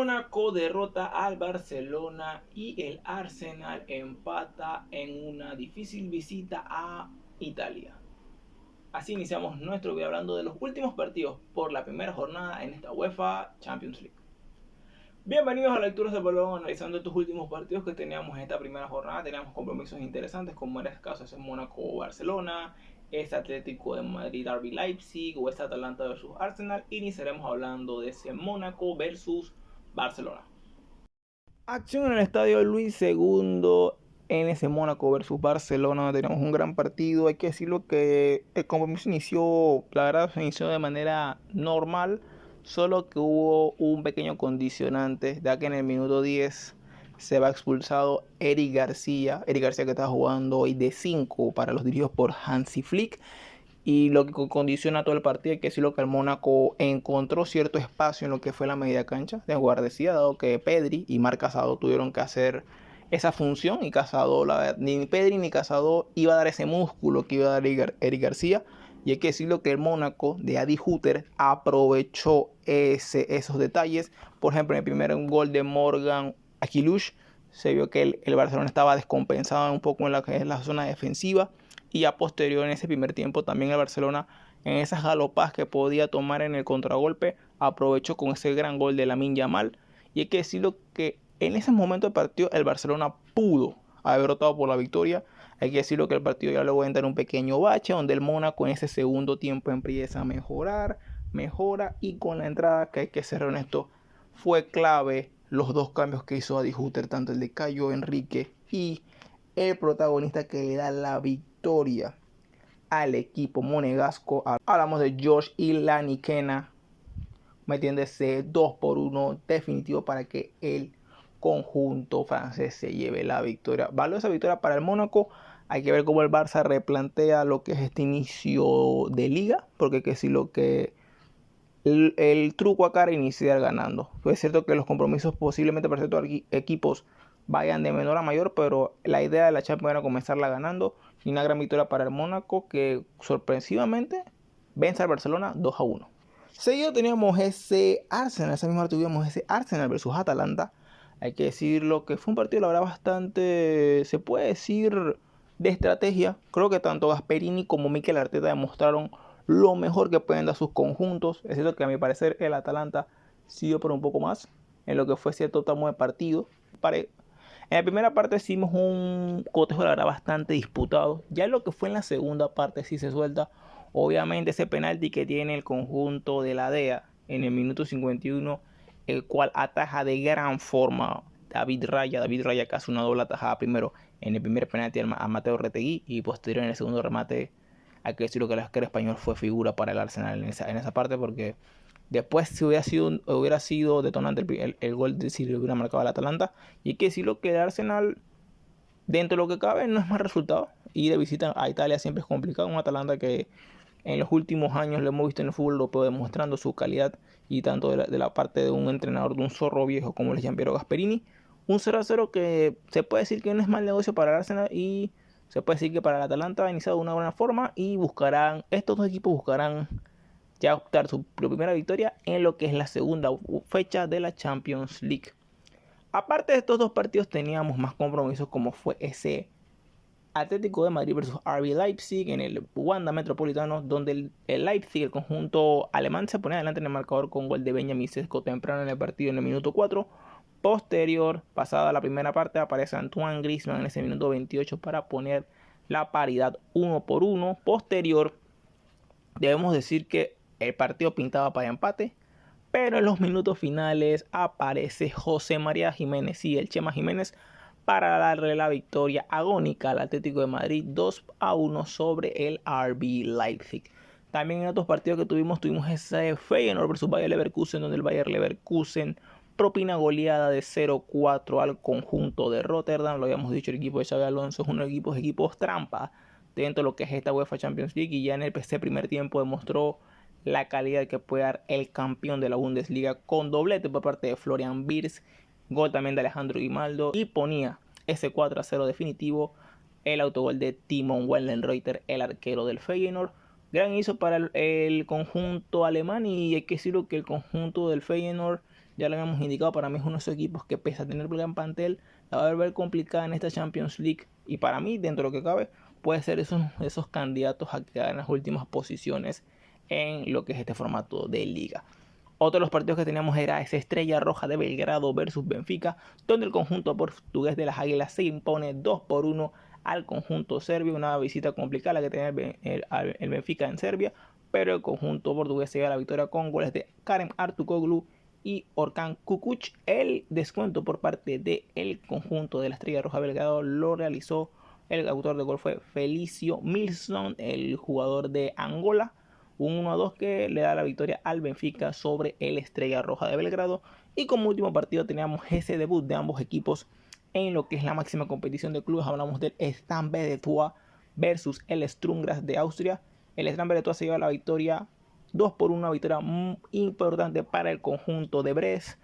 Mónaco derrota al Barcelona y el Arsenal empata en una difícil visita a Italia. Así iniciamos nuestro video hablando de los últimos partidos por la primera jornada en esta UEFA Champions League. Bienvenidos a Lecturas del Balón, analizando estos últimos partidos que teníamos en esta primera jornada. Teníamos compromisos interesantes, como era el caso de Mónaco-Barcelona, ese Atlético de Madrid RB Leipzig o ese Atalanta vs Arsenal. Iniciaremos hablando de ese Mónaco vs Barcelona. Acción en el estadio Luis II en ese Mónaco vs Barcelona. Tenemos un gran partido. Hay que decirlo que el compromiso inició, la verdad, se inició de manera normal. Solo que hubo un pequeño condicionante, ya que en el minuto 10 se va expulsado Eric García. Eric García, que está jugando hoy de 5 para los dirigidos por Hansi Flick. Y lo que condiciona todo el partido es que sí, lo que el Mónaco encontró cierto espacio en lo que fue la media cancha de guardería, dado que Pedri y Marc Casado tuvieron que hacer esa función. Y Casado, ni Pedri ni Casado iba a dar ese músculo que iba a dar Eric García. Y hay que decirlo que el Mónaco de Adi Hütter aprovechó esos detalles. Por ejemplo, en el primer gol de Morgan Aquilush se vio que el Barcelona estaba descompensado un poco en la zona defensiva. Y a posterior, en ese primer tiempo, también el Barcelona, en esas galopadas que podía tomar en el contragolpe, aprovechó con ese gran gol de Lamine Yamal. Y hay que decirlo que en ese momento del partido el Barcelona pudo haber optado por la victoria. Hay que decirlo que el partido ya luego entra en un pequeño bache, donde el Mónaco en ese segundo tiempo empieza a mejora, y con la entrada, que hay que ser honesto, fue clave los dos cambios que hizo Adi Hütter, tanto el de Caio Henrique y el protagonista que le da la victoria al equipo monegasco. Hablamos de Josh Ilaniquena, metiendo ese 2-1 definitivo para que el conjunto francés se lleve la victoria. Valiosa victoria para el Mónaco. Hay que ver cómo el Barça replantea lo que es este inicio de liga, porque hay que decirlo que el truco acá era iniciar ganando. Es cierto que los compromisos posiblemente para ciertos equipos vayan de menor a mayor, pero la idea de la Champions era comenzarla ganando. Y una gran victoria para el Mónaco, que sorpresivamente vence al Barcelona 2-1. Seguido teníamos ese Arsenal, esa misma hora tuvimos ese Arsenal versus Atalanta. Hay que decirlo que fue un partido, la verdad, bastante, se puede decir, de estrategia. Creo que tanto Gasperini como Mikel Arteta demostraron lo mejor que pueden dar sus conjuntos. Es cierto que a mi parecer el Atalanta siguió por un poco más en lo que fue cierto tramo de partido. En la primera parte hicimos un cotejo, la verdad, bastante disputado. Ya en lo que fue en la segunda parte sí se suelta. Obviamente ese penalti que tiene el conjunto de la DEA en el minuto 51, el cual ataja de gran forma David Raya que hace una doble atajada primero en el primer penalti a Mateo Retegui, y posterior en el segundo remate. Hay que decirlo que el arquero español fue figura para el Arsenal en esa parte, porque después si hubiera sido detonante el gol si le hubiera marcado al Atalanta. Y hay que decirlo que el Arsenal, dentro de lo que cabe, no es mal resultado. Ir de visita a Italia siempre es complicado. Un Atalanta que en los últimos años lo hemos visto en el fútbol europeo demostrando su calidad, y tanto de la parte de un entrenador, de un zorro viejo como el Gianpiero Gasperini. Un 0-0 que se puede decir que no es mal negocio para el Arsenal, y se puede decir que para el Atalanta ha iniciado de una buena forma, y estos dos equipos buscarán ya optar su primera victoria en lo que es la segunda fecha de la Champions League. Aparte de estos dos partidos teníamos más compromisos, como fue ese Atlético de Madrid versus RB Leipzig en el Wanda Metropolitano, donde el Leipzig, el conjunto alemán, se pone adelante en el marcador con gol de Benjamin Sesko temprano en el partido en el minuto 4. Posterior, pasada la primera parte, aparece Antoine Griezmann en ese minuto 28 para poner la paridad 1-1. Posterior, debemos decir que el partido pintaba para empate, pero en los minutos finales aparece José María Jiménez y el Chema Jiménez para darle la victoria agónica al Atlético de Madrid 2-1 sobre el RB Leipzig. También en otros partidos que tuvimos ese Feyenoord versus Bayer Leverkusen, donde el Bayer Leverkusen propina goleada de 0-4 al conjunto de Rotterdam. Lo habíamos dicho, el equipo de Xabi Alonso es uno de los equipos trampa dentro de lo que es esta UEFA Champions League, y ya en el primer tiempo demostró la calidad que puede dar el campeón de la Bundesliga, con doblete por parte de Florian Wirtz, gol también de Alejandro Grimaldo, y ponía ese 4-0 definitivo el autogol de Timo Werner, el arquero del Feyenoord. Gran inicio para el conjunto alemán, y hay que decirlo que el conjunto del Feyenoord Ya lo habíamos indicado, para mí es uno de esos equipos que pese a tener gran plantel, la va a ver complicada en esta Champions League. Y para mí, dentro de lo que cabe, puede ser esos candidatos a quedar en las últimas posiciones en lo que es este formato de liga. Otro de los partidos que teníamos era esa Estrella Roja de Belgrado versus Benfica, donde el conjunto portugués de las Águilas se impone 2-1 al conjunto serbio. Una visita complicada la que tenía el Benfica en Serbia, pero el conjunto portugués se lleva la victoria con goles de Kerem Aktürkoğlu y Orkan Kukuc. El descuento por parte del conjunto de la Estrella Roja de Belgrado lo realizó el autor de gol fue Felicio Milson, el jugador de Angola. Un 1-2 que le da la victoria al Benfica sobre el Estrella Roja de Belgrado. Y como último partido teníamos ese debut de ambos equipos en lo que es la máxima competición de clubes. Hablamos del Stambe de Tua versus el Sturm Graz de Austria. El Stambe de Tua se lleva la victoria 2-1, una victoria muy importante para el conjunto de Brest,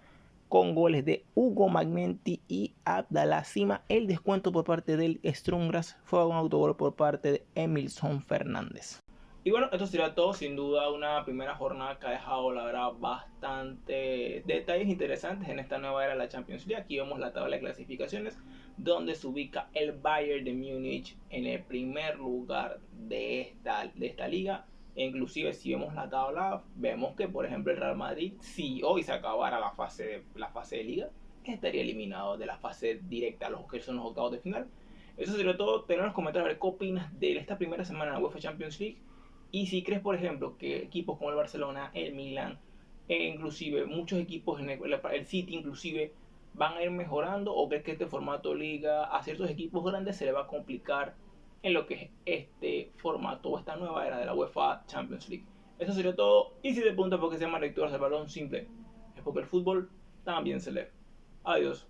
con goles de Hugo Magnenti y Abdallah Sima. El descuento por parte del Sturm Graz fue un autogol por parte de Emilson Fernández. Y bueno, esto sería todo. Sin duda una primera jornada que ha dejado, la verdad, bastante detalles interesantes en esta nueva era de la Champions League. Aquí vemos la tabla de clasificaciones, donde se ubica el Bayern de Múnich en el primer lugar de esta liga. E inclusive si vemos la tabla, vemos que por ejemplo el Real Madrid, si hoy se acabara la fase de liga, estaría eliminado de la fase directa a los que son los octavos de final. Eso sería todo. Tener en los comentarios a ver qué opinas de esta primera semana de la UEFA Champions League. Y si crees, por ejemplo, que equipos como el Barcelona, el Milan, inclusive muchos equipos, el City inclusive, van a ir mejorando, o crees que este formato liga a ciertos equipos grandes se le va a complicar en lo que es este formato o esta nueva era de la UEFA Champions League. Eso sería todo. Y si te preguntas por qué se llama lecturas del balón simple, es porque el fútbol también se lee. Adiós.